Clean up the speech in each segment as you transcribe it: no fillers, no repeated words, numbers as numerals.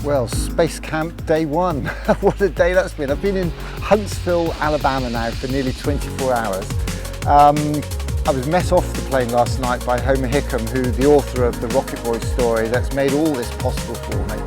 Well, Space Camp Day 1. What a day that's been. I've been in Huntsville, Alabama now for nearly 24 hours. I was met off the plane last night by Homer Hickam, who's the author of the Rocket Boy story that's made all this possible for me.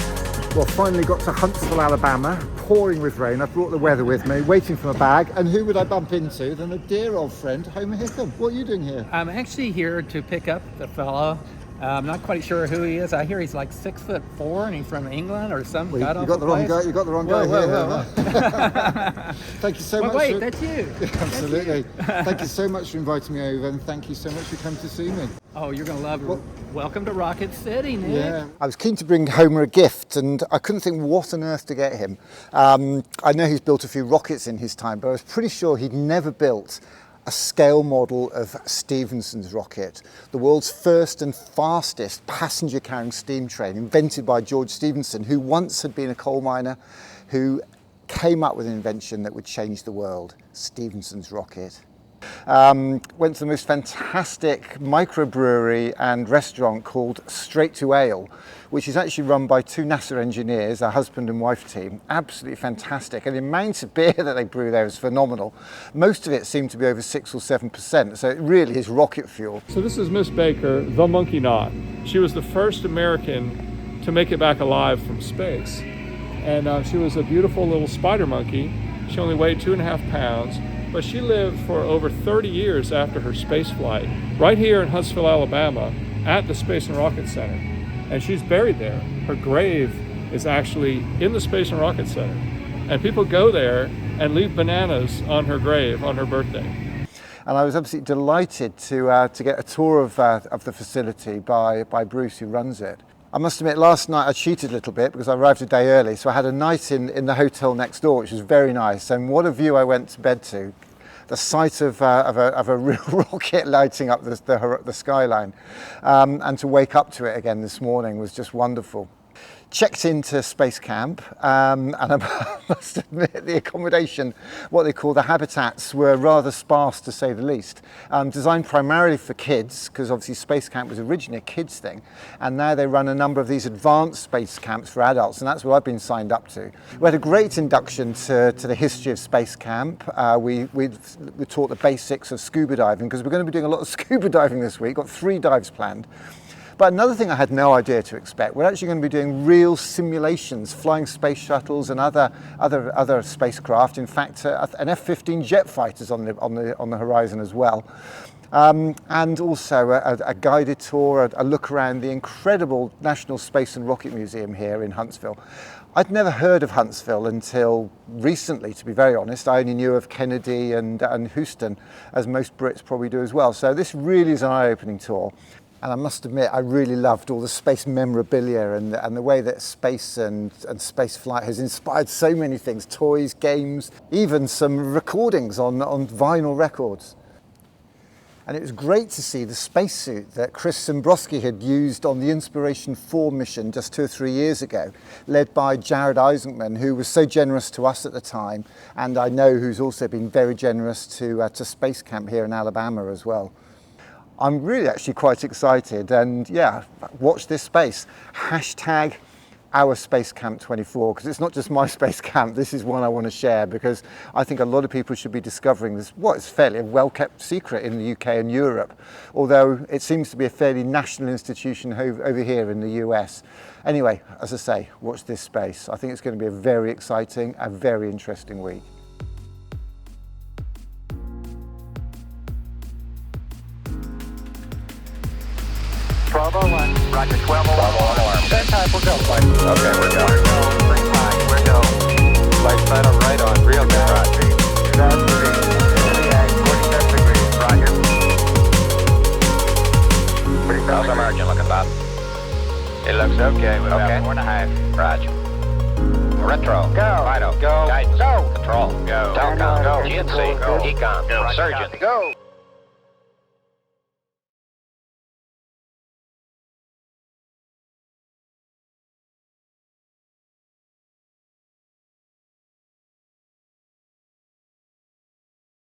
Well, finally got to Huntsville, Alabama, pouring with rain. I brought the weather with me, waiting for my bag, and who would I bump into than a dear old friend, Homer Hickam. What are you doing here? I'm actually here to pick up the fellow. I'm not quite sure who he is. I hear he's like 6'4" and he's from England or some You got the wrong guy. You got the wrong guy here. Thank you so much. Wait, that's you. Absolutely. Thank you so much for inviting me over, and thank you so much for coming to see me. Oh, you're gonna love it. Welcome to Rocket City, Nick. Yeah. I was keen to bring Homer a gift, and I couldn't think what on earth to get him. I know he's built a few rockets in his time, but I was pretty sure he'd never built a scale model of Stephenson's rocket, the world's first and fastest passenger-carrying steam train, invented by George Stephenson, who once had been a coal miner, who came up with an invention that would change the world, Stephenson's rocket. Went to the most fantastic microbrewery and restaurant called Straight to Ale, which is actually run by two NASA engineers, a husband and wife team. Absolutely fantastic. And the amount of beer that they brew there is phenomenal. Most of it seemed to be over 6 or 7%, so it really is rocket fuel. So this is Miss Baker, the monkey knot. She was the first American to make it back alive from space. And she was a beautiful little spider monkey. She only weighed 2.5 pounds. But she lived for over 30 years after her space flight, right here in Huntsville, Alabama, at the Space and Rocket Center. And she's buried there. Her grave is actually in the Space and Rocket Center. And people go there and leave bananas on her grave on her birthday. And I was absolutely delighted to get a tour of the facility by Bruce, who runs it. I must admit, last night I cheated a little bit because I arrived a day early, so I had a night in the hotel next door, which was very nice. And what a view I went to bed to. The sight of a real rocket lighting up the skyline. And to wake up to it again this morning was just wonderful. Checked into Space Camp, and I must admit the accommodation, what they call the habitats, were rather sparse to say the least. Designed primarily for kids, because obviously Space Camp was originally a kids thing, and now they run a number of these advanced space camps for adults, and that's what I've been signed up to. We had a great induction to the history of Space Camp. We taught the basics of scuba diving, because we're going to be doing a lot of scuba diving this week. Got 3 dives planned. But another thing I had no idea to expect, we're actually going to be doing real simulations, flying space shuttles and other spacecraft. In fact, an F-15 jet fighter's on the horizon as well. And also a guided tour, a look around the incredible National Space and Rocket Museum here in Huntsville. I'd never heard of Huntsville until recently, to be very honest. I only knew of Kennedy and Houston, as most Brits probably do as well. So this really is an eye-opening tour. And I must admit, I really loved all the space memorabilia and the way that space and space flight has inspired so many things, toys, games, even some recordings on vinyl records. And it was great to see the spacesuit that Chris Szymborski had used on the Inspiration 4 mission just 2 or 3 years ago, led by Jared Isaacman, who was so generous to us at the time, and I know who's also been very generous to Space Camp here in Alabama as well. I'm really actually quite excited, and yeah, watch this space. Hashtag our Space Camp 24, because it's not just my space camp, this is one I want to share, because I think a lot of people should be discovering this, what is fairly a well-kept secret in the UK and Europe, although it seems to be a fairly national institution over here in the US. Anyway, as I say, watch this space. I think it's going to be a very exciting, a very interesting week. Bravo 1, Roger 12 alarm. Stand time, we're go. Okay, we're go. Green line, we're go. Light side on right on, real good, Roger. 2,000 degrees, 47 degrees, Roger. How's our margin looking, Bob? It looks okay. We're about 4.5. Roger. Retro. Go. Fido. Go. Guidance. Go. Control. Go. Telcom. Go. Go. GNC. Go. Ecom. Go. Surgeon. Go.